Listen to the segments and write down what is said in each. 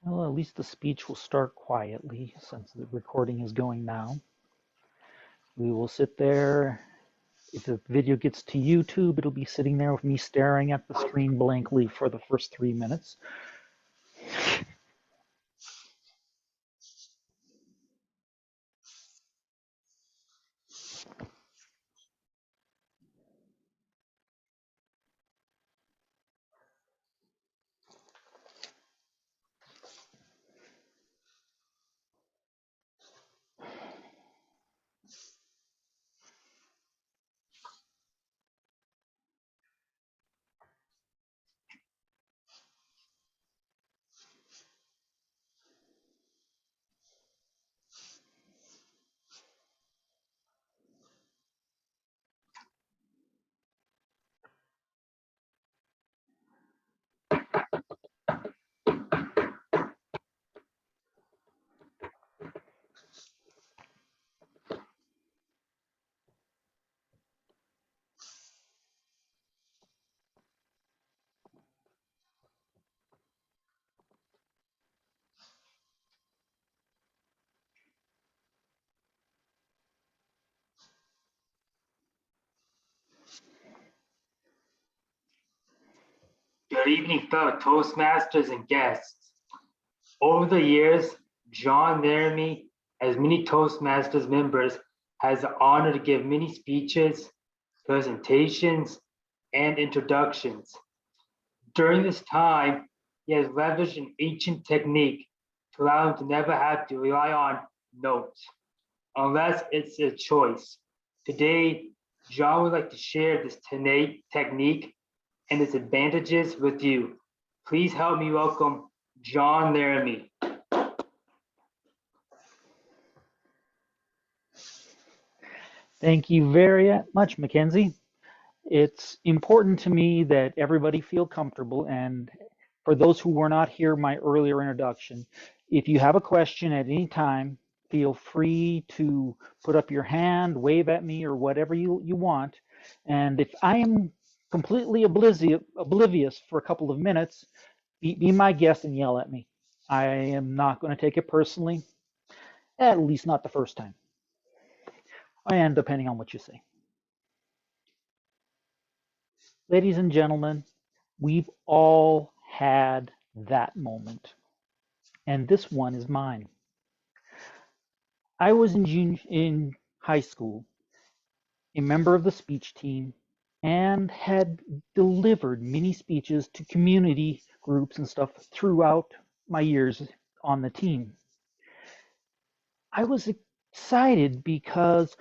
Well, at least the speech will start quietly since the recording is going now. We will sit there. If the video gets to YouTube, it'll be sitting there with me staring at the screen blankly for the first 3 minutes. Good evening, fellow Toastmasters and guests. Over the years, John Laramie, as many Toastmasters members, has the honor to give many speeches, presentations, and introductions. During this time, he has leveraged an ancient technique to allow him to never have to rely on notes, unless it's a choice. Today, John would like to share this technique and its advantages with you. Please help me welcome John Laramie. Thank you very much, Mackenzie. It's important to me that everybody feel comfortable. And for those who were not here, my earlier introduction, if you have a question at any time, feel free to put up your hand, wave at me, or whatever you want. And if I am completely oblivious for a couple of minutes, be my guest and yell at me. I am not going to take it personally, at least not the first time, and depending on what you say. Ladies and gentlemen, we've all had that moment, and this one is mine. I was in high school, a member of the speech team, and had delivered many speeches to community groups and stuff throughout my years on the team. I was excited because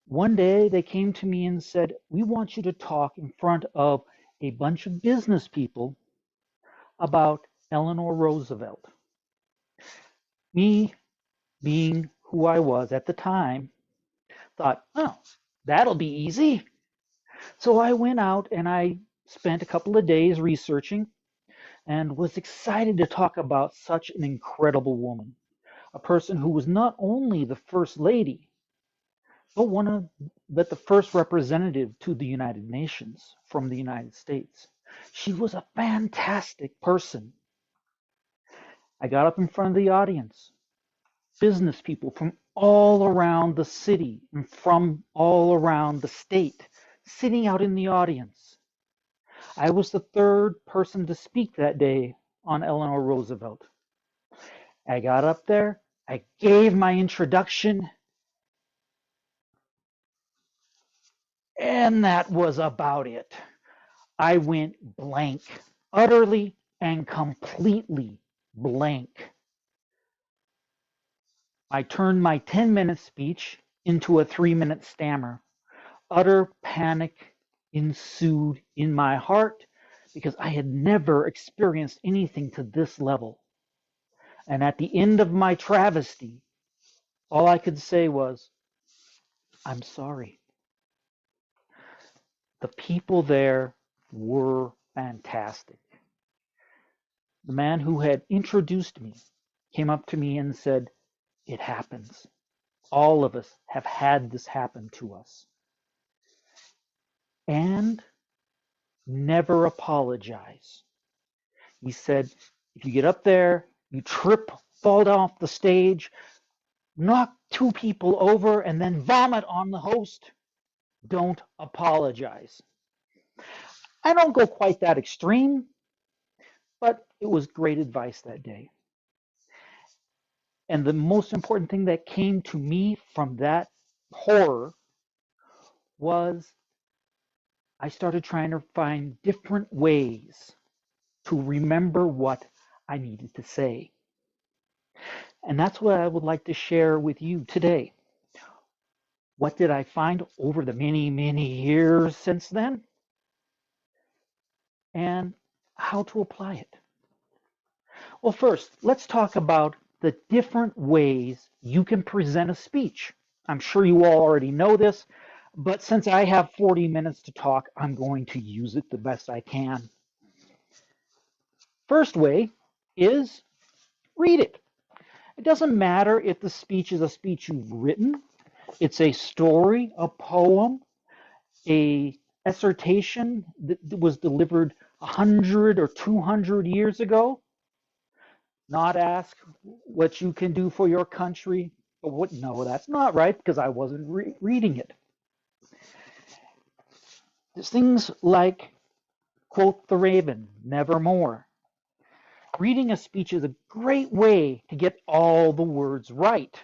one day they came to me and said, "We want you to talk in front of a bunch of business people about Eleanor Roosevelt." Me, being who I was at the time, thought, "Oh, that'll be easy." So I went out and I spent a couple of days researching and was excited to talk about such an incredible woman, a person who was not only the first lady, but the first representative to the United Nations from the United States. She was a fantastic person. I got up in front of the audience, business people from all around the city and from all around the state sitting out in the audience. I was the third person to speak that day on Eleanor Roosevelt. I got up there, I gave my introduction, and that was about it. I went blank, utterly and completely blank. I turned my 10-minute speech into a 3-minute stammer. Utter panic ensued in my heart because I had never experienced anything to this level. And at the end of my travesty, all I could say was, I'm sorry. The people there were fantastic. The man who had introduced me came up to me and said, it happens. All of us have had this happen to us. And never apologize. He said, if you get up there, you trip, fall off the stage, knock two people over, and then vomit on the host, don't apologize. I don't go quite that extreme, but it was great advice that day. And the most important thing that came to me from that horror was I started trying to find different ways to remember what I needed to say. And that's what I would like to share with you today. What did I find over the many, many years since then? And how to apply it. Well, first, let's talk about the different ways you can present a speech. I'm sure you all already know this, but since I have 40 minutes to talk, I'm going to use it the best I can. First way is read it. It doesn't matter if the speech is a speech you've written, it's a story, a poem, a dissertation that was delivered 100 or 200 years ago. Not ask what you can do for your country. But what? No, that's not right because I wasn't reading it. There's things like quote the raven, nevermore. Reading a speech is a great way to get all the words right.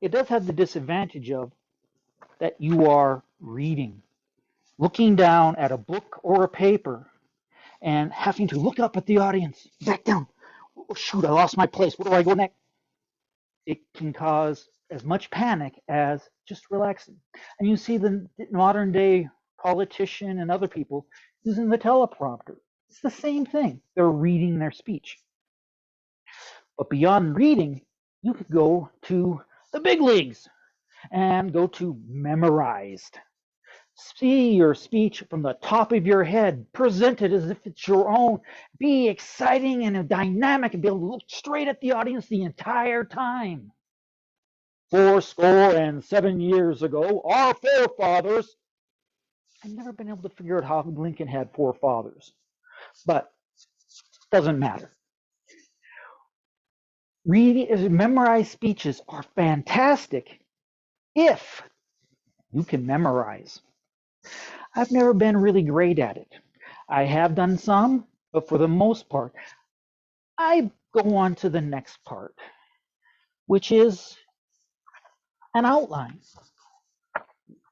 It does have the disadvantage of that you are reading, looking down at a book or a paper and having to look up at the audience, back down. Oh, shoot, I lost my place. Where do I go next? It can cause as much panic as just relaxing. And you see the modern day politician and other people using the teleprompter. It's the same thing. They're reading their speech. But beyond reading, you could go to the big leagues and go to memorized. See your speech from the top of your head, present it as if it's your own. Be exciting and dynamic and be able to look straight at the audience the entire time. 7 years ago, our forefathers. I've never been able to figure out how Lincoln had forefathers, but it doesn't matter. Memorized speeches are fantastic if you can memorize. I've never been really great at it. I have done some, but for the most part, I go on to the next part, which is an outline.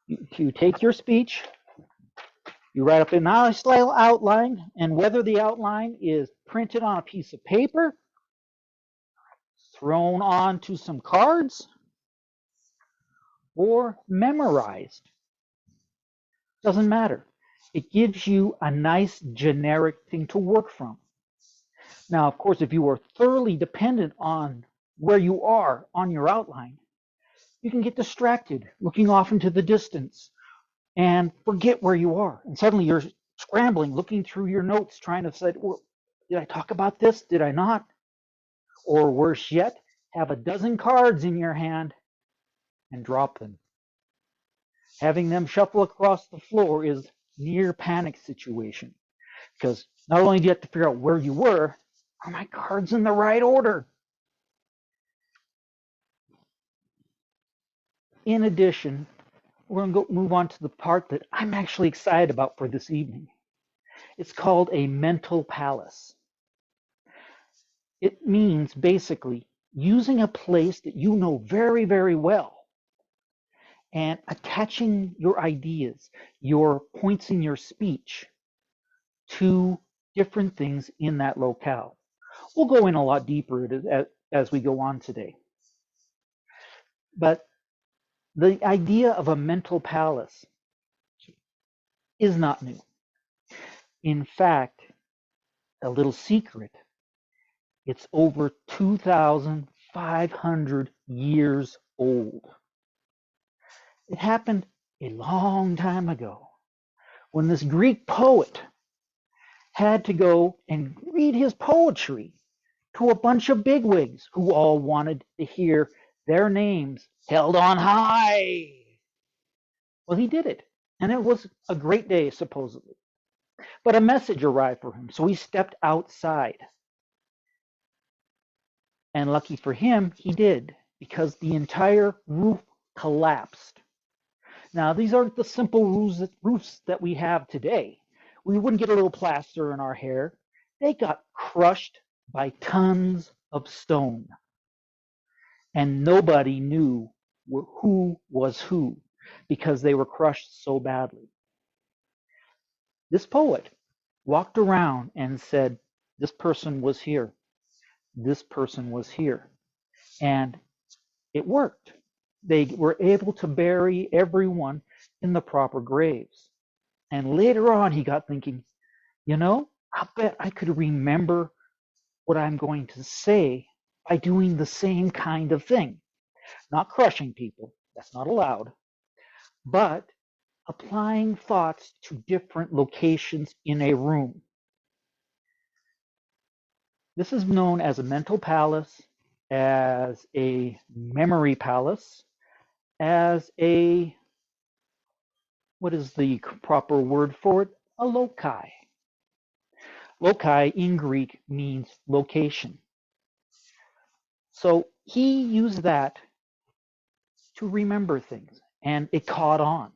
You take your speech, you write up a nice little outline, and whether the outline is printed on a piece of paper, thrown onto some cards, or memorized, doesn't matter. It gives you a nice generic thing to work from. Now, of course, if you are thoroughly dependent on where you are on your outline, you can get distracted looking off into the distance and forget where you are. And suddenly you're scrambling, looking through your notes, trying to say, well, did I talk about this? Did I not? Or worse yet, have a dozen cards in your hand and drop them. Having them shuffle across the floor is near panic situation because not only do you have to figure out where you were, are my cards in the right order? In addition, we're going to move on to the part that I'm actually excited about for this evening. It's called a mental palace. It means basically using a place that you know very, very well and attaching your ideas, your points in your speech to different things in that locale. We'll go in a lot deeper as we go on today. But the idea of a mental palace is not new. In fact, a little secret, it's over 2,500 years old. It happened a long time ago when this Greek poet had to go and read his poetry to a bunch of bigwigs who all wanted to hear their names held on high. Well, he did it, and it was a great day, supposedly. But a message arrived for him, so he stepped outside. And lucky for him, he did, because the entire roof collapsed. Now, these aren't the simple roofs that we have today. We wouldn't get a little plaster in our hair. They got crushed by tons of stone. And nobody knew who was who because they were crushed so badly. This poet walked around and said, this person was here. This person was here. And it worked. They were able to bury everyone in the proper graves. And later on, he got thinking, I bet I could remember what I'm going to say by doing the same kind of thing. Not crushing people, that's not allowed, but applying thoughts to different locations in a room. This is known as a mental palace, as a memory palace, as a, what is the proper word for it? A loci. Loci in Greek means location. So he used that to remember things, and it caught on.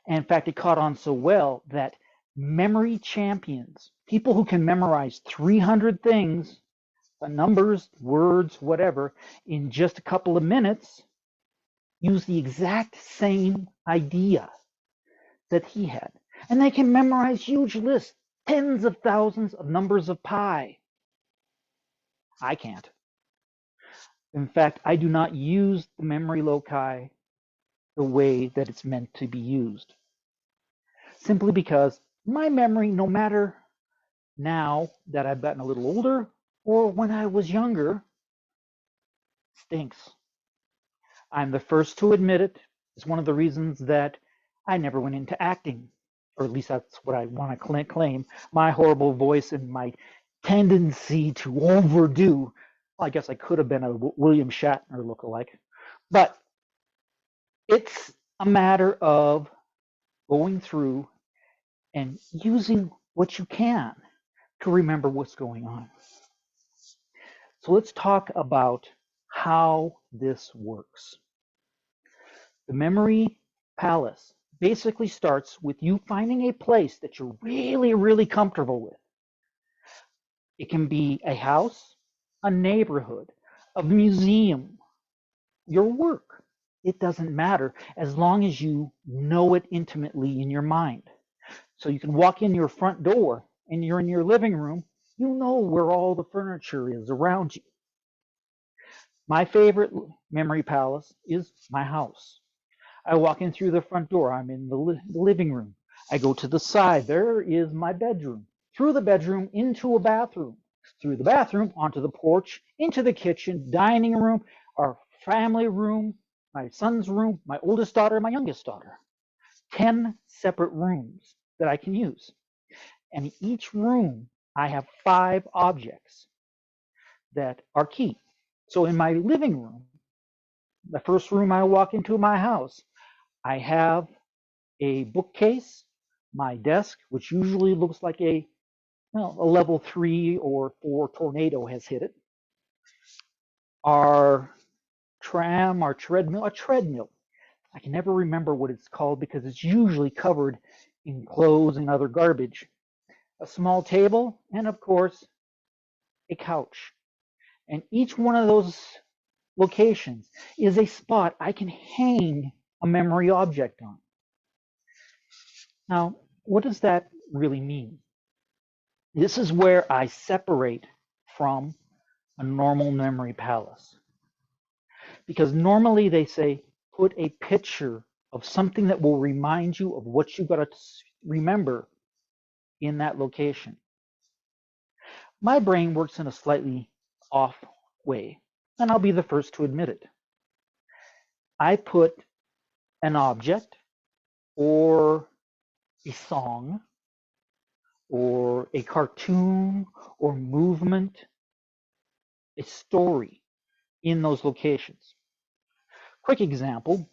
And in fact, it caught on so well that memory champions, people who can memorize 300 things, numbers, words, whatever, in just a couple of minutes, use the exact same idea that he had. And they can memorize huge lists, tens of thousands of numbers of pi. I can't. In fact, I do not use the memory loci the way that it's meant to be used. Simply because my memory, no matter now that I've gotten a little older or when I was younger, stinks. I'm the first to admit it. It's one of the reasons that I never went into acting, or at least that's what I want to claim. My horrible voice and my tendency to overdo. Well, I guess I could have been a William Shatner lookalike, but it's a matter of going through and using what you can to remember what's going on. So let's talk about how this works. The memory palace basically starts with you finding a place that you're really, really comfortable with. It can be a house, a neighborhood, a museum, your work. It doesn't matter as long as you know it intimately in your mind. So you can walk in your front door and you're in your living room, you know where all the furniture is around you. My favorite memory palace is my house. I walk in through the front door, I'm in the living room. I go to the side, there is my bedroom. Through the bedroom, into a bathroom. Through the bathroom, onto the porch, into the kitchen, dining room, our family room, my son's room, my oldest daughter, my youngest daughter. 10 separate rooms that I can use. And in each room, I have 5 objects that are key. So in my living room, the first room I walk into my house, I have a bookcase, my desk, which usually looks like a level 3 or 4 tornado has hit it. Our treadmill, a treadmill. I can never remember what it's called because it's usually covered in clothes and other garbage. A small table, and of course, a couch. And each one of those locations is a spot I can hang a memory object on. Now, what does that really mean? This is where I separate from a normal memory palace. Because normally they say, put a picture of something that will remind you of what you got to remember in that location. My brain works in a slightly off way, and I'll be the first to admit it. I put an object or a song or a cartoon or movement, a story in those locations. Quick example,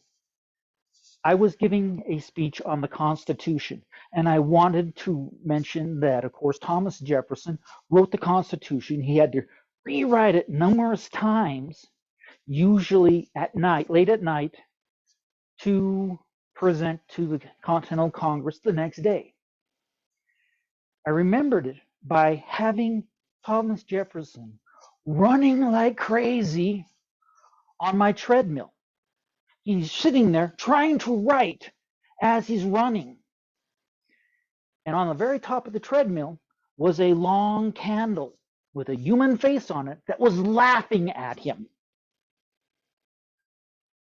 I was giving a speech on the Constitution, and I wanted to mention that, of course, Thomas Jefferson wrote the Constitution. He had to rewrite it numerous times, usually at night, late at night, to present to the Continental Congress the next day. I remembered it by having Thomas Jefferson running like crazy on my treadmill. He's sitting there trying to write as he's running. And on the very top of the treadmill was a long candle with a human face on it that was laughing at him.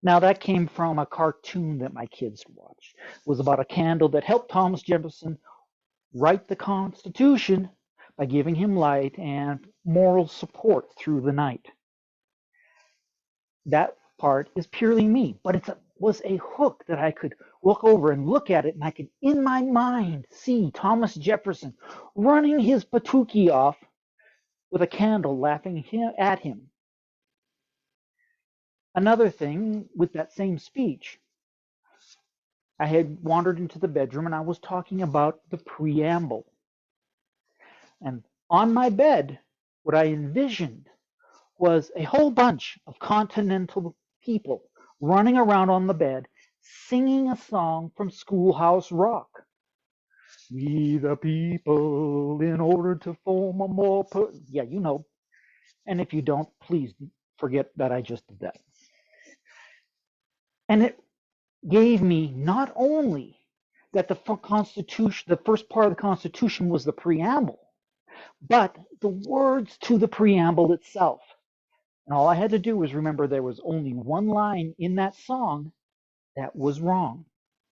Now, that came from a cartoon that my kids watched. It was about a candle that helped Thomas Jefferson write the Constitution by giving him light and moral support through the night. That part is purely me, but it was a hook that I could look over and look at it, and I could, in my mind, see Thomas Jefferson running his patookie off with a candle laughing at him. Another thing with that same speech, I had wandered into the bedroom and I was talking about the preamble. And on my bed, what I envisioned was a whole bunch of continental people running around on the bed, singing a song from Schoolhouse Rock. We the people, in order to form a more... Yeah, you know. And if you don't, please forget that I just did that. And it gave me not only that the Constitution, the first part of the Constitution was the preamble, but the words to the preamble itself. And all I had to do was remember there was only one line in that song that was wrong.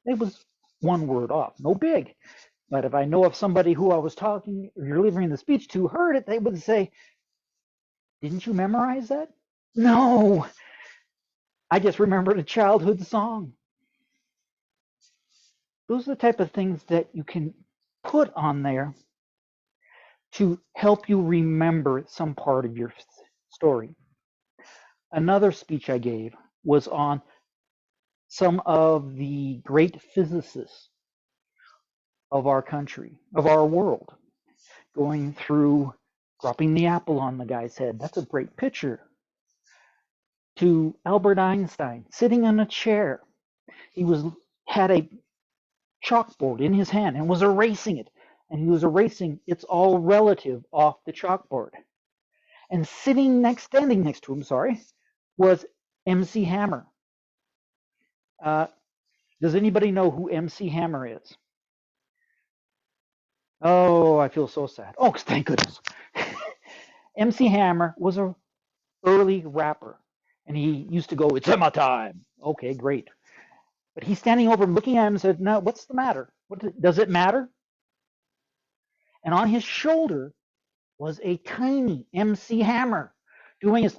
It was one word off, no big. But if I know if somebody who I was talking or delivering the speech to heard it, they would say, "Didn't you memorize that?" No, I just remembered a childhood song. Those are the type of things that you can put on there to help you remember some part of your story. Another speech I gave was on some of the great physicists of our country, of our world, going through dropping the apple on the guy's head. That's a great picture. To Albert Einstein sitting in a chair. He had a chalkboard in his hand and was erasing it. And he was erasing "It's All Relative" off the chalkboard. And standing next to him, was MC Hammer. Does anybody know who MC Hammer is? Oh, I feel so sad. Oh, thank goodness. MC Hammer was an early rapper, and he used to go, "It's Emma time." Okay, great. But he's standing over looking at him and said, "No, what's the matter? Does it matter?" And on his shoulder was a tiny MC Hammer doing his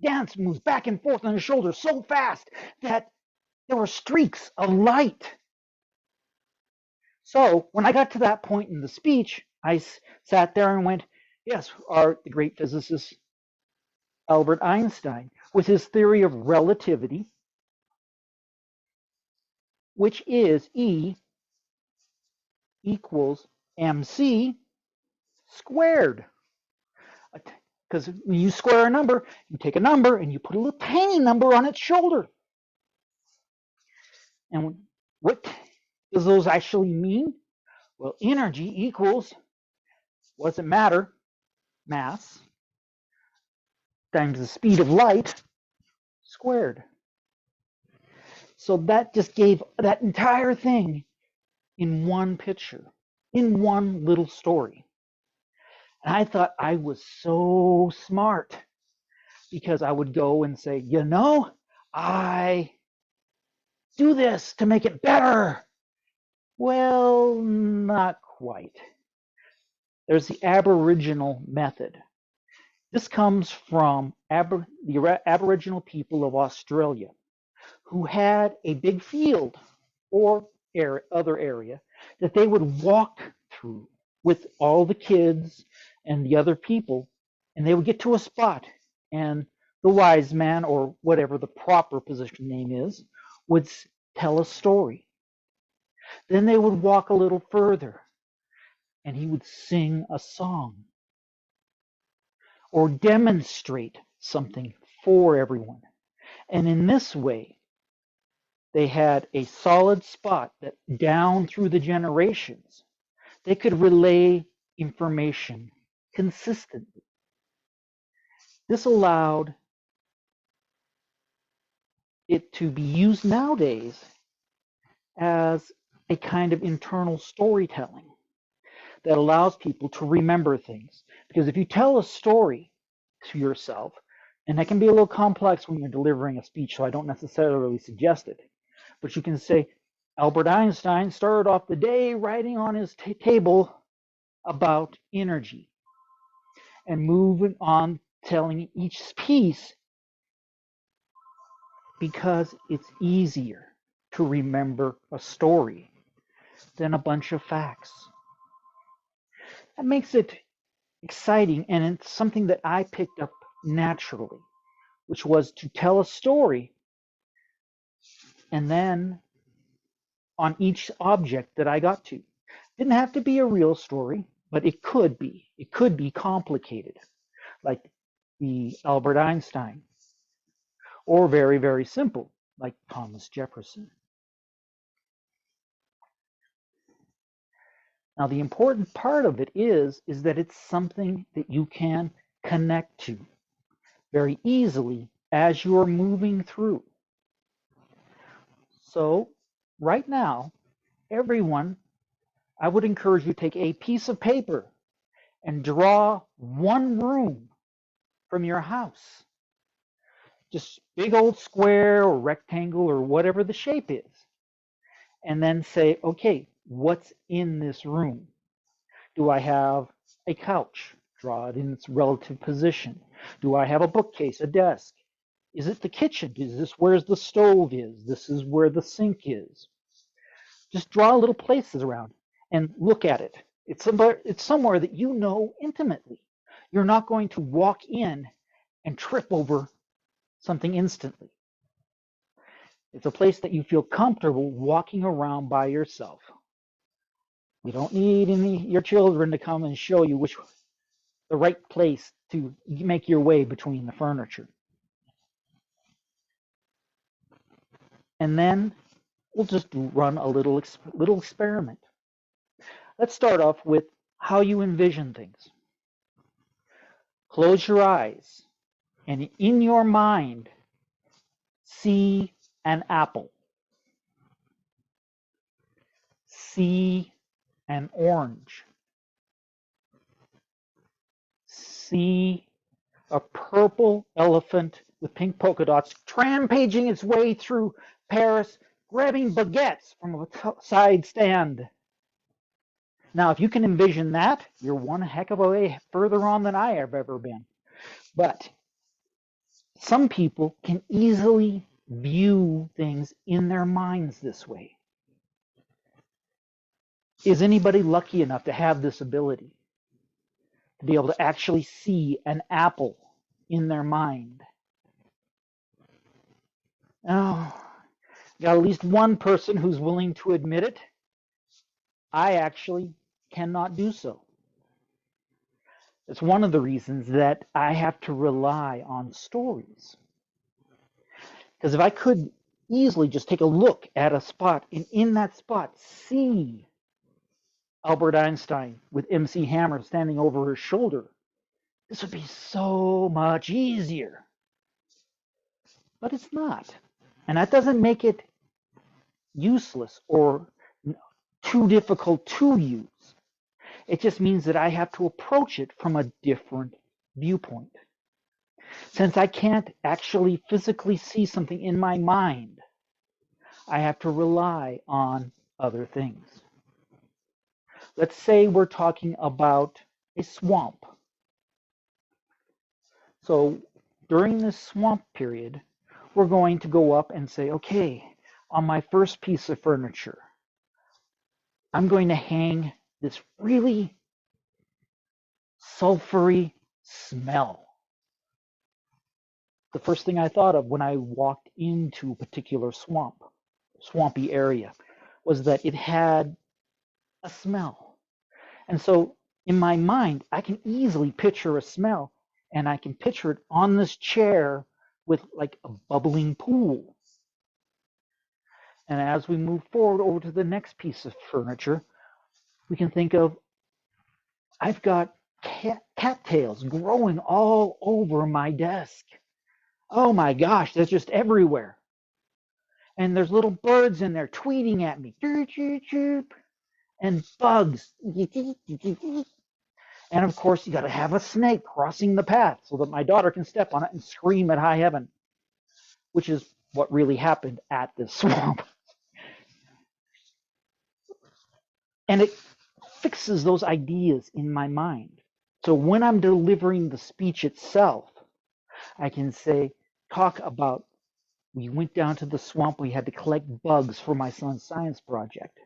dance moves back and forth on his shoulder so fast that there were streaks of light. So when I got to that point in the speech, I sat there and went, yes, the great physicist Albert Einstein, with his theory of relativity, which is E equals mc squared. Because when you square a number, you take a number and you put a little tiny number on its shoulder. And what does those actually mean? Well, energy equals, what does it matter? Mass times the speed of light squared. So that just gave that entire thing in one picture, in one little story. And I thought I was so smart because I would go and say, I do this to make it better. Well, not quite. There's the Aboriginal method. This comes from the Aboriginal people of Australia, who had a big field or other area that they would walk through with all the kids and the other people, and they would get to a spot, and the wise man, or whatever the proper position name is, would tell a story. Then they would walk a little further, and he would sing a song or demonstrate something for everyone. And in this way, they had a solid spot that down through the generations, they could relay information consistently. This allowed it to be used nowadays as a kind of internal storytelling that allows people to remember things. Because if you tell a story to yourself, and that can be a little complex when you're delivering a speech, so I don't necessarily suggest it, but you can say, Albert Einstein started off the day writing on his table about energy and moving on telling each piece because it's easier to remember a story than a bunch of facts. That makes it exciting, and it's something that I picked up naturally, which was to tell a story and then on each object that I got to. Didn't have to be a real story, but it could be. It could be complicated, like the Albert Einstein, or very, very simple, like Thomas Jefferson. Now, the important part of it is that it's something that you can connect to very easily as you're moving through. So, right now, everyone, I would encourage you to take a piece of paper and draw one room from your house. Just big old square or rectangle or whatever the shape is. And then say, okay, what's in this room? Do I have a couch? Draw it in its relative position. Do I have a bookcase, a desk? Is it the kitchen? Is this where the stove is? This is where the sink is. Just draw little places around and look at it. It's somewhere that you know intimately. You're not going to walk in and trip over something instantly. It's a place that you feel comfortable walking around by yourself. You don't need your children to come and show you the right place to make your way between the furniture. And then we'll just run a little experiment. Let's start off with how you envision things. Close your eyes and in your mind, see an apple. See an orange. See a purple elephant with pink polka dots rampaging its way through Paris, grabbing baguettes from a side stand. Now, if you can envision that, you're one heck of a way further on than I have ever been. But some people can easily view things in their minds this way. Is anybody lucky enough to have this ability? To be able to actually see an apple in their mind? Oh, got at least one person who's willing to admit it. I actually cannot do so. It's one of the reasons that I have to rely on stories. Because if I could easily just take a look at a spot and in that spot see Albert Einstein with MC Hammer standing over his shoulder, this would be so much easier. But it's not. And that doesn't make it useless or too difficult to use. It just means that I have to approach it from a different viewpoint. Since I can't actually physically see something in my mind, I have to rely on other things. Let's say we're talking about a swamp. So during this swamp period, we're going to go up and say, okay, on my first piece of furniture, I'm going to hang this really sulfury smell. The first thing I thought of when I walked into a particular swampy area, was that it had a smell. And so in my mind, I can easily picture a smell, and I can picture it on this chair with like a bubbling pool. And as we move forward over to the next piece of furniture, we can think of, I've got cattails growing all over my desk. Oh my gosh, they're just everywhere. And there's little birds in there tweeting at me. Chirp, chirp, chirp. And bugs. And of course, you got to have a snake crossing the path so that my daughter can step on it and scream at high heaven, which is what really happened at this swamp. And it fixes those ideas in my mind. So when I'm delivering the speech itself, I can say, talk about, we went down to the swamp, we had to collect bugs for my son's science project.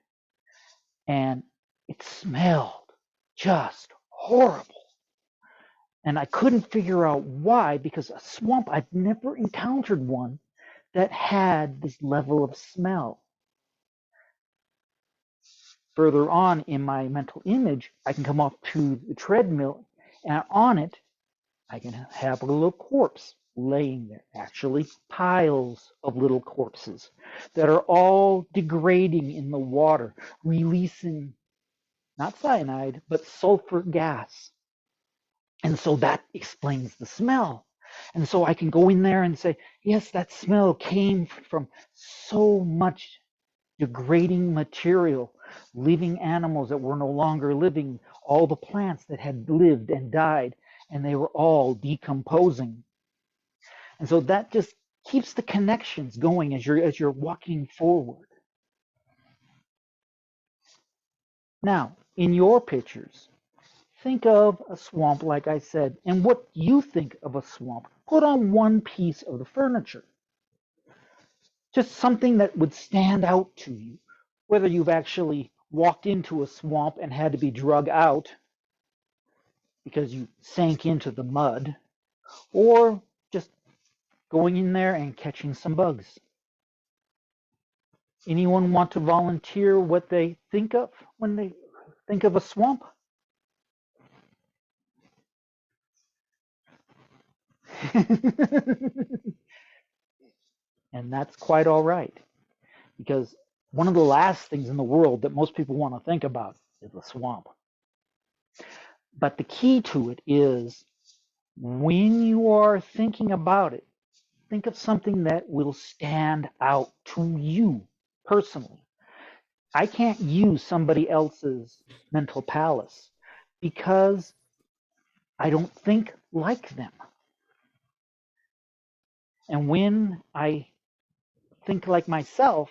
And it smelled just horrible. And I couldn't figure out why, because a swamp, I'd never encountered one that had this level of smell. Further on in my mental image, I can come up to the treadmill, and on it, I can have a little corpse laying there, actually piles of little corpses that are all degrading in the water, releasing not cyanide, but sulfur gas. And so that explains the smell. And so I can go in there and say, yes, that smell came from so much degrading material, living animals that were no longer living, all the plants that had lived and died, and they were all decomposing. And so that just keeps the connections going as you're walking forward. Now, in your pictures, think of a swamp, like I said, and what you think of a swamp. Put on one piece of the furniture. Just something that would stand out to you, whether you've actually walked into a swamp and had to be drug out because you sank into the mud, or just going in there and catching some bugs. Anyone want to volunteer what they think of when they think of a swamp? And that's quite all right, because one of the last things in the world that most people want to think about is the swamp. But the key to it is, when you are thinking about it, think of something that will stand out to you personally. I can't use somebody else's mental palace because I don't think like them. And when I think like myself,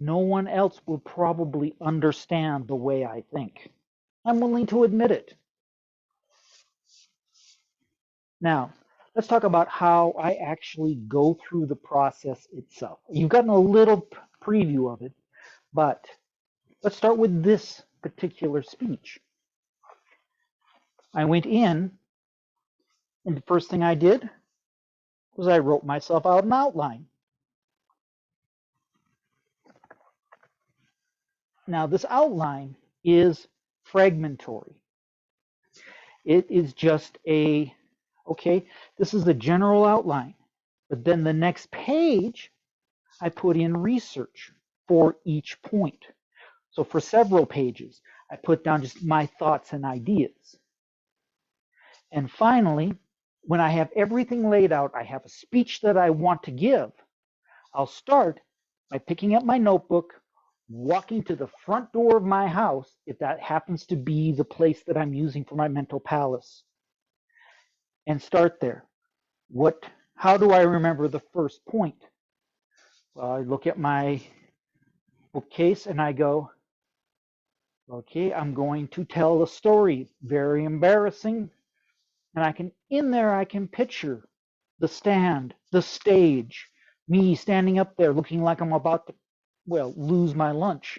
no one else will probably understand the way I think. I'm willing to admit it. Now, let's talk about how I actually go through the process itself. You've gotten a little preview of it, but let's start with this particular speech. I went in, and the first thing I did was I wrote myself out an outline. Now, this outline is fragmentary. It is just okay, this is the general outline. But then the next page, I put in research for each point. So for several pages, I put down just my thoughts and ideas. And finally, when I have everything laid out, I have a speech that I want to give. I'll start by picking up my notebook, walking to the front door of my house, if that happens to be the place that I'm using for my mental palace, and start there. How do I remember the first point? Well, I look at my bookcase and I go, Okay, I'm going to tell a story. Very embarrassing. And I can picture the stand, the stage, me standing up there looking like I'm about to, well, lose my lunch.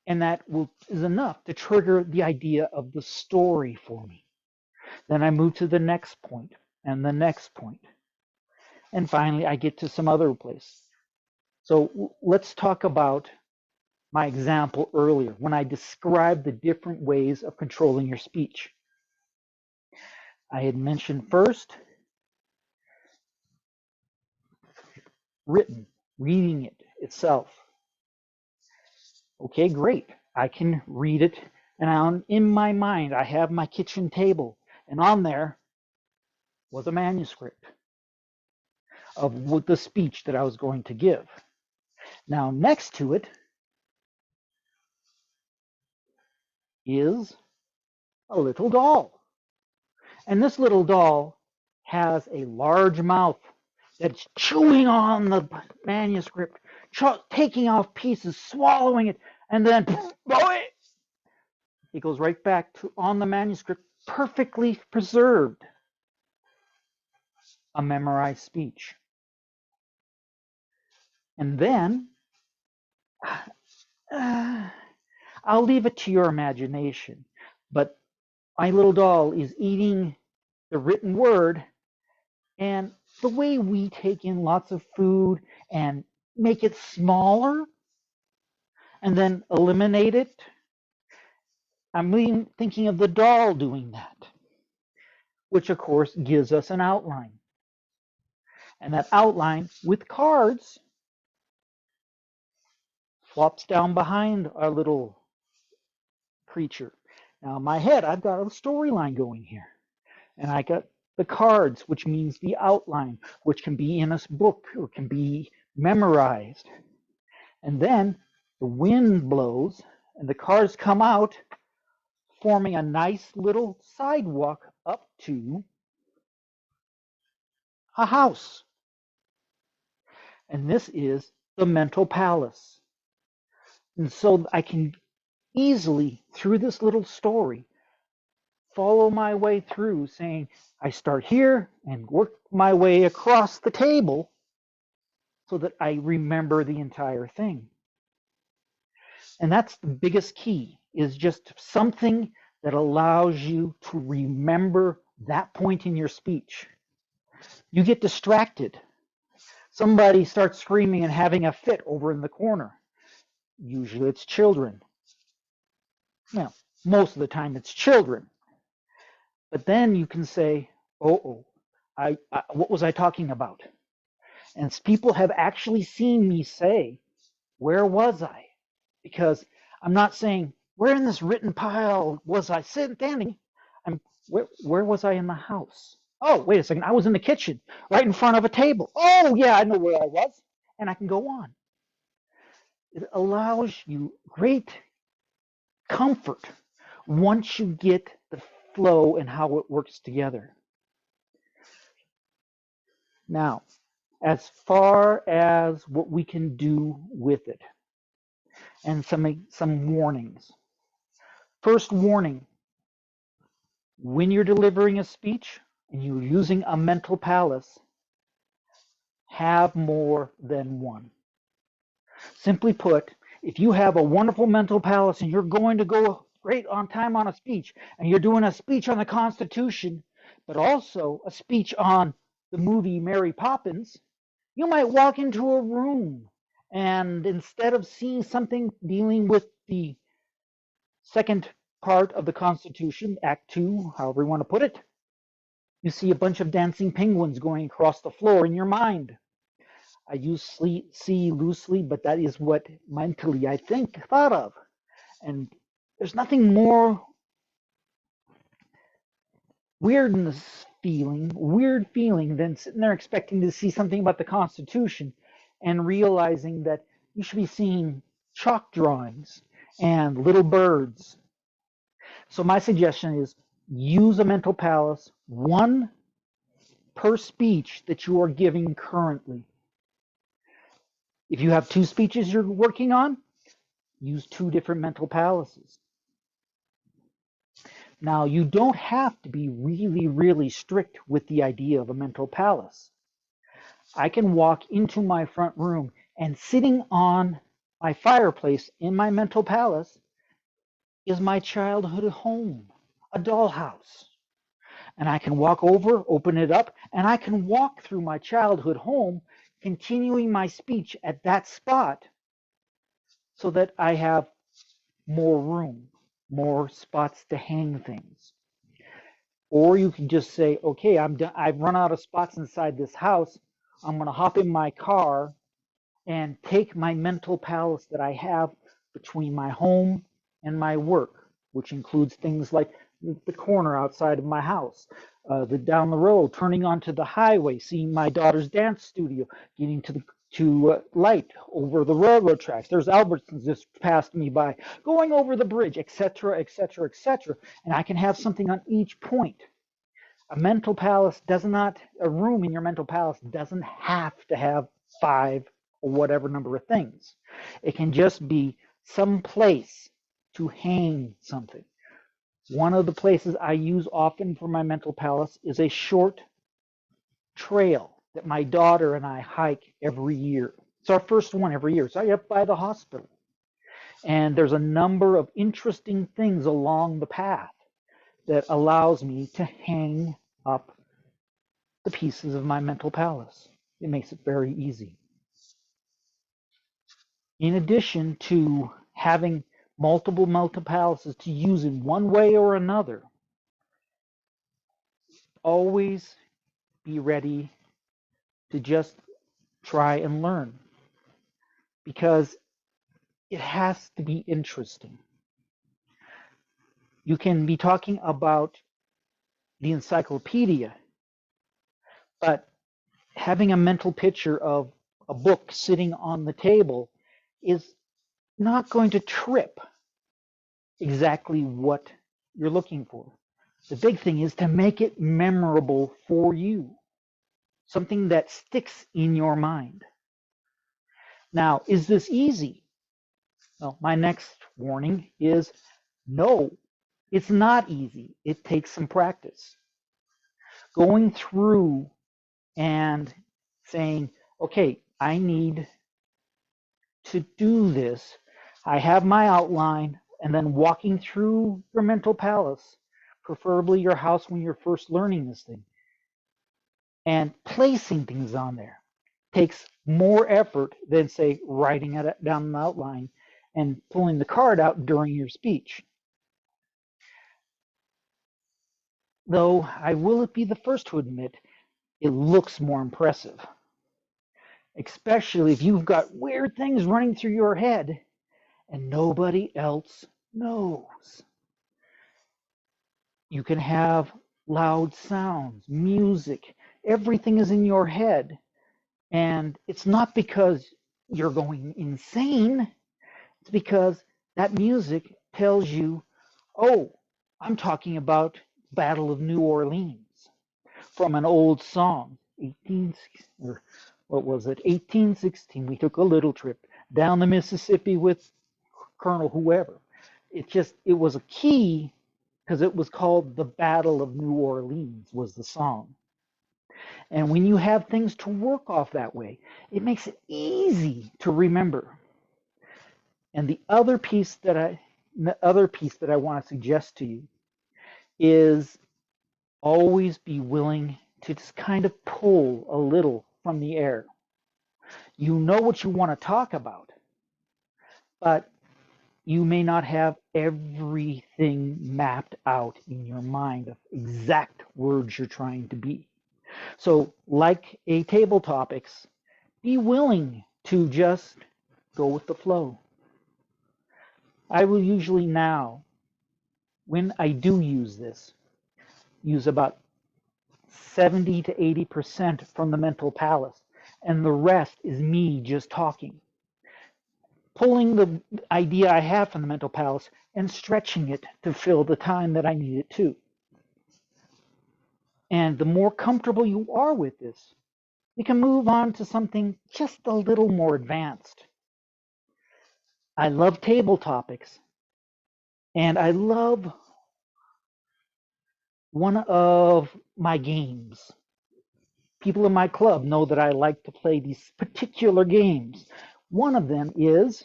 And is enough to trigger the idea of the story for me. Then I move to the next point and the next point. And finally, I get to some other place. So let's talk about my example earlier when I described the different ways of controlling your speech. I had mentioned first written, reading it itself. Okay, great. I can read it, and in my mind, I have my kitchen table, and on there was a manuscript of the speech that I was going to give. Now, next to it is a little doll. And this little doll has a large mouth that's chewing on the manuscript, taking off pieces, swallowing it, and then it goes right back to on the manuscript, perfectly preserved, a memorized speech. And then I'll leave it to your imagination, but my little doll is eating the written word, and the way we take in lots of food and make it smaller and then eliminate it, I'm thinking of the doll doing that, which of course gives us an outline. And that outline with cards flops down behind our little creature. Now in my head, I've got a storyline going here. And I got the cards, which means the outline, which can be in a book or can be memorized. And then the wind blows and the cards come out, forming a nice little sidewalk up to a house. And this is the mental palace. And so I can easily, through this little story, follow my way through saying, I start here and work my way across the table so that I remember the entire thing. And that's the biggest key, is just something that allows you to remember that point in your speech. You get distracted. Somebody starts screaming and having a fit over in the corner. Usually it's children. Well, most of the time it's children. But then you can say, what was I talking about? And people have actually seen me say, where was I? Because I'm not saying, where in this written pile was I standing? Where was I in the house? Oh, wait a second. I was in the kitchen, right in front of a table. Oh, yeah, I know where I was. And I can go on. It allows you great comfort once you get the flow and how it works together. Now, as far as what we can do with it, and some warnings. First warning, when you're delivering a speech and you're using a mental palace, have more than one. Simply put, if you have a wonderful mental palace and you're going to go great on time on a speech, and you're doing a speech on the Constitution, but also a speech on the movie Mary Poppins, you might walk into a room and instead of seeing something dealing with the second part of the Constitution, Act 2, however you want to put it, you see a bunch of dancing penguins going across the floor in your mind. I use see loosely, but that is what mentally I thought of. And there's nothing more weird feeling than sitting there expecting to see something about the Constitution and realizing that you should be seeing chalk drawings and little birds. So my suggestion is use a mental palace, one per speech that you are giving currently. If you have two speeches you're working on, use two different mental palaces. Now, you don't have to be really, really strict with the idea of a mental palace. I can walk into my front room and sitting on my fireplace in my mental palace is my childhood home, a dollhouse. And I can walk over, open it up, and I can walk through my childhood home, continuing my speech at that spot so that I have more room, more spots to hang things. Or you can just say, okay, I'm done. I've run out of spots inside this house. I'm going to hop in my car and take my mental palace that I have between my home and my work, which includes things like the corner outside of my house, the down the road, turning onto the highway, seeing my daughter's dance studio, getting to the light over the railroad tracks. There's Albertsons just passed me by, going over the bridge, etc., etc., etc. And I can have something on each point. A mental palace does not, a room in your mental palace doesn't have to have 5 or whatever number of things. It can just be some place to hang something. One of the places I use often for my mental palace is a short trail that my daughter and I hike every year. It's our first one every year. It's right up by the hospital. And there's a number of interesting things along the path that allows me to hang up the pieces of my mental palace. It makes it very easy. In addition to having multiple mental palaces to use in one way or another, always be ready to just try and learn, because it has to be interesting. You can be talking about the encyclopedia, but having a mental picture of a book sitting on the table is not going to trip exactly what you're looking for. The big thing is to make it memorable for you, something that sticks in your mind. Now, is this easy? Well, my next warning is no, it's not easy. It takes some practice. Going through and saying, okay, I need to do this. I have my outline, and then walking through your mental palace, preferably your house when you're first learning this thing, and placing things on there takes more effort than, say, writing it down an outline and pulling the card out during your speech. Though I will be the first to admit, it looks more impressive, especially if you've got weird things running through your head and nobody else knows. You can have loud sounds, music, everything is in your head. And it's not because you're going insane, it's because that music tells you, oh, I'm talking about Battle of New Orleans from an old song, 1816. We took a little trip down the Mississippi with Colonel whoever. It was a key because it was called the Battle of New Orleans was the song. And when you have things to work off that way, it makes it easy to remember. And the other piece that I want to suggest to you is always be willing to just kind of pull a little from the air. You know what you want to talk about, but you may not have everything mapped out in your mind of exact words you're trying to be. So, like a table topics, be willing to just go with the flow. I will usually now, when I do use this, use about 70 to 80% from the mental palace, and the rest is me just talking. Pulling the idea I have from the mental palace and stretching it to fill the time that I need it to. And the more comfortable you are with this, you can move on to something just a little more advanced. I love table topics, and I love one of my games. People in my club know that I like to play these particular games. One of them is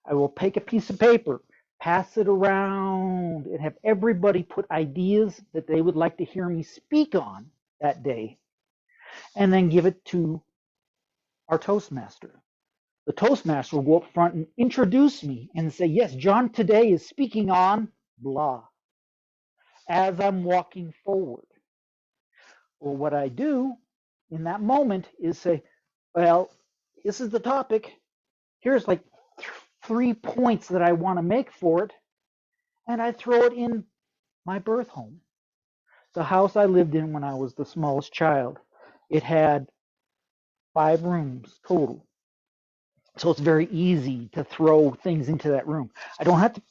I will take a piece of paper, pass it around, and have everybody put ideas that they would like to hear me speak on that day, and then give it to our Toastmaster. The Toastmaster will go up front and introduce me and say, yes, John today is speaking on blah, as I'm walking forward. Well, what I do in that moment is say, well, this is the topic. Here's like 3 points that I want to make for it. And I throw it in my birth home, the house I lived in when I was the smallest child. It had 5 rooms total. So it's very easy to throw things into that room. I don't have to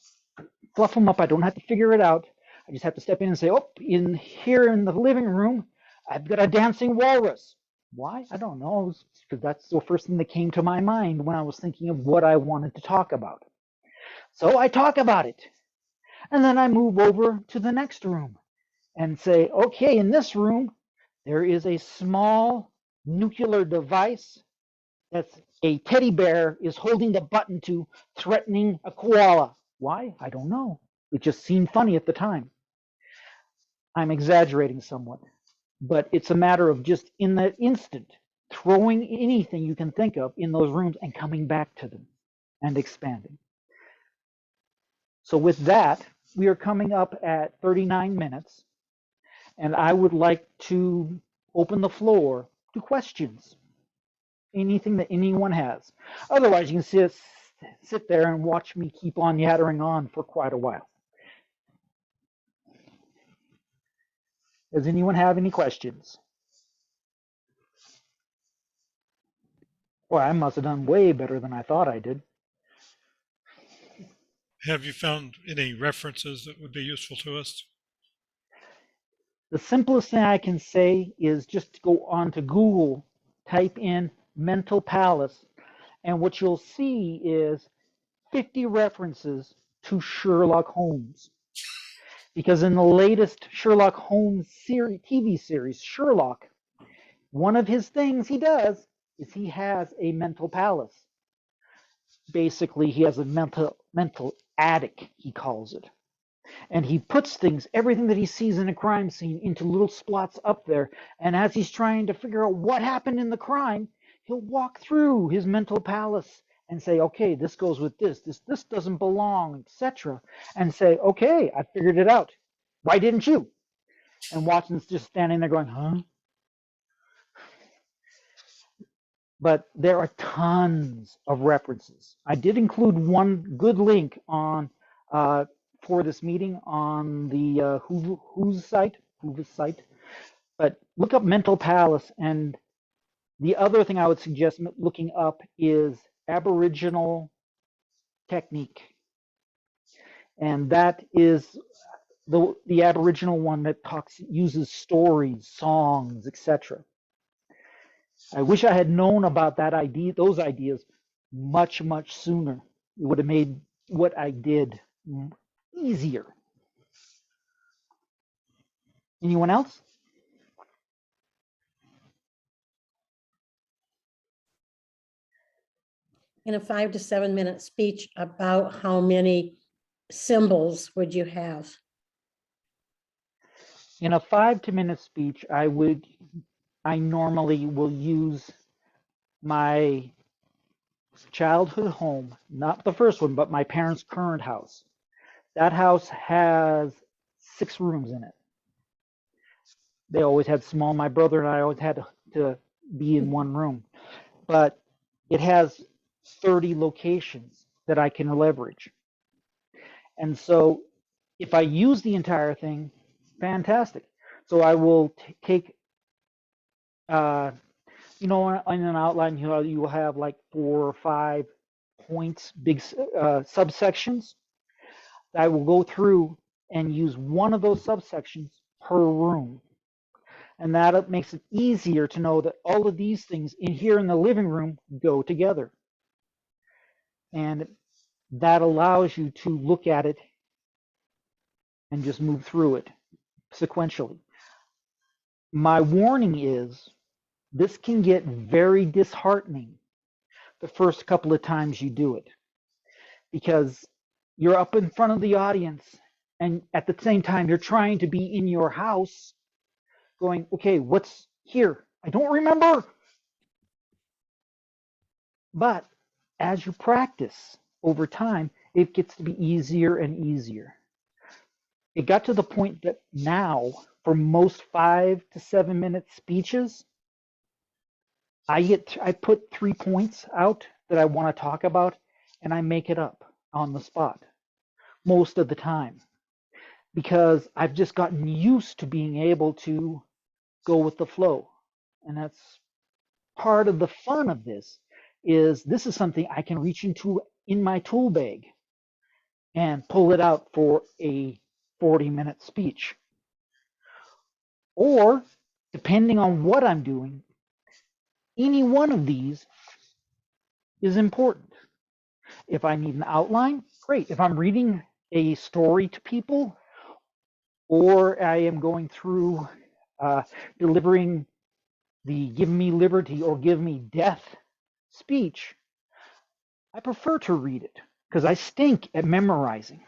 fluff them up. I don't have to figure it out. I just have to step in and say, oh, in here in the living room, I've got a dancing walrus. Why? I don't know, because that's the first thing that came to my mind when I was thinking of what I wanted to talk about. So I talk about it. And then I move over to the next room and say, okay, in this room, there is a small nuclear device that's a teddy bear is holding the button to, threatening a koala. Why? I don't know. It just seemed funny at the time. I'm exaggerating somewhat, but it's a matter of just in that instant throwing anything you can think of in those rooms and coming back to them and expanding. So with that, we are coming up at 39 minutes, and I would like to open the floor to questions, anything that anyone has. Otherwise, you can sit there and watch me keep on yattering on for quite a while. Does anyone have any questions? Well, I must have done way better than I thought I did. Have you found any references that would be useful to us? The simplest thing I can say is just to go on to Google, type in mental palace, and what you'll see is 50 references to Sherlock Holmes. Because in the latest Sherlock Holmes TV series, Sherlock, one of his things he does is he has a mental palace. Basically, he has a mental attic, he calls it. And he puts things, everything that he sees in a crime scene, into little slots up there. And as he's trying to figure out what happened in the crime, he'll walk through his mental palace and say, okay, this goes with this doesn't belong, etc. And say, okay, I figured it out. Why didn't you? And Watson's just standing there going, huh? But there are tons of references. I did include one good link on for this meeting on the Who's site, but look up Mental Palace. And the other thing I would suggest looking up is Aboriginal technique. And that is the Aboriginal one that uses stories, songs, etc. I wish I had known about those ideas much sooner. It would have made what I did easier. Anyone else? In a 5 to 7 minute speech, about how many symbols would you have? In a 5 to minute speech, I normally will use my childhood home, not the first one, but my parents' current house. That house has 6 rooms in it. They always had small. My brother and I always had to be in one room, but it has 30 locations that I can leverage. And so if I use the entire thing, fantastic. So I will take, in an outline, you will have like 4 or 5 points, big subsections. I will go through and use one of those subsections per room. And that makes it easier to know that all of these things in here in the living room go together. And that allows you to look at it and just move through it sequentially. My warning is this can get very disheartening the first couple of times you do it, because you're up in front of the audience and at the same time you're trying to be in your house going, okay, what's here? I don't remember. But as you practice over time, it gets to be easier and easier. It got to the point that now, for most 5 to 7 minute speeches, I put 3 points out that I want to talk about, and I make it up on the spot most of the time, because I've just gotten used to being able to go with the flow. And that's part of the fun of this is something I can reach into in my tool bag and pull it out for a 40-minute speech. Or, depending on what I'm doing, any one of these is important. If I need an outline, great. If I'm reading a story to people, or I am going through delivering the give me liberty or give me death speech, I prefer to read it because I stink at memorizing.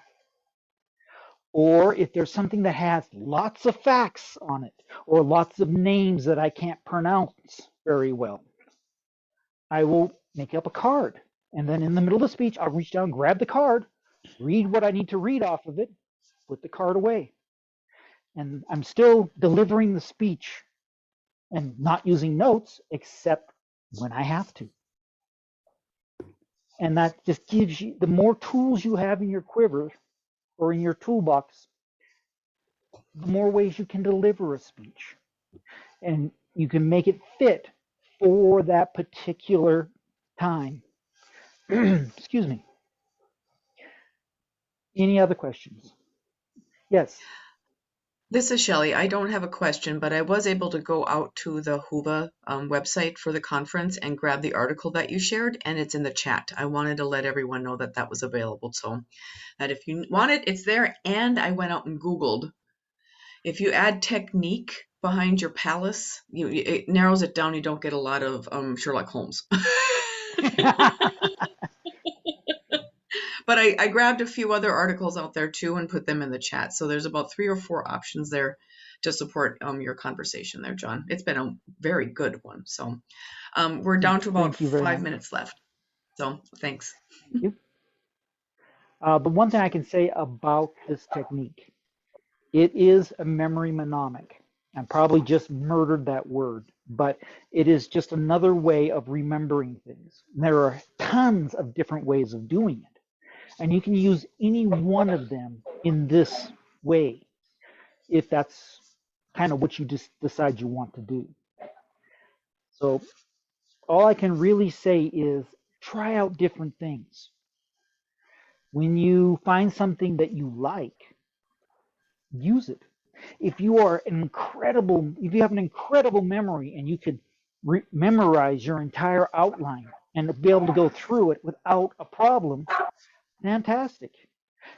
Or if there's something that has lots of facts on it or lots of names that I can't pronounce very well, I will make up a card. And then in the middle of the speech, I'll reach down, grab the card, read what I need to read off of it, put the card away. And I'm still delivering the speech and not using notes except when I have to. And that just gives you, the more tools you have in your quiver or in your toolbox, the more ways you can deliver a speech. And you can make it fit for that particular time. Excuse me. Any other questions? Yes. This is Shelley. I don't have a question, but I was able to go out to the Whova website for the conference and grab the article that you shared, and it's in the chat. I wanted to let everyone know that that was available, so that if you want it, it's there. And I went out and Googled. If you add technique behind your palace, it narrows it down. You don't get a lot of Sherlock Holmes. But I grabbed a few other articles out there too and put them in the chat. So there's about 3 or 4 options there to support your conversation there, John. It's been a very good one. So we're down to about 5 minutes left. So thanks. Thank you. The one thing I can say about this technique, it is a memory mnemonic. I probably just murdered that word, but it is just another way of remembering things. And there are tons of different ways of doing it. And you can use any one of them in this way, if that's kind of what you just decide you want to do. So all I can really say is try out different things. When you find something that you like, use it. If you have an incredible memory and you could memorize your entire outline and be able to go through it without a problem, fantastic.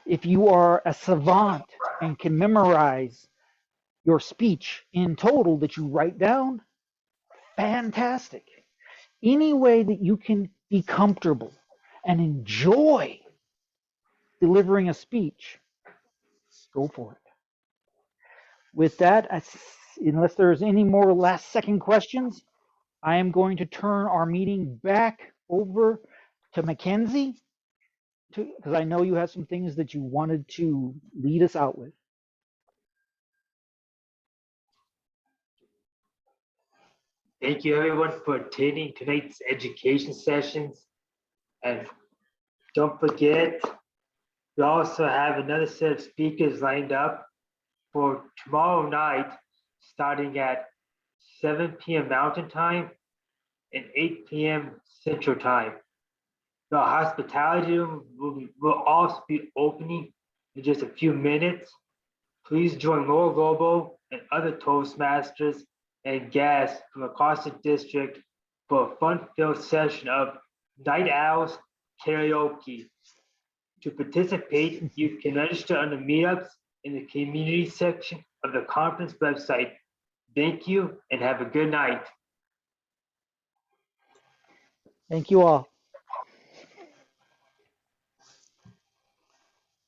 If you are a savant and can memorize your speech in total that you write down, fantastic. Any way that you can be comfortable and enjoy delivering a speech, go for it. With that, unless there's any more last second questions, I am going to turn our meeting back over to Mackenzie, because I know you have some things that you wanted to lead us out with. Thank you everyone for attending tonight's education sessions. And don't forget, we also have another set of speakers lined up for tomorrow night, starting at 7 p.m. Mountain Time and 8 p.m. Central Time. The hospitality room will also be opening in just a few minutes. Please join Laura Gobo and other Toastmasters and guests from across the district for a fun-filled session of Night Owls karaoke. To participate, you can register on the meetups in the community section of the conference website. Thank you and have a good night. Thank you all.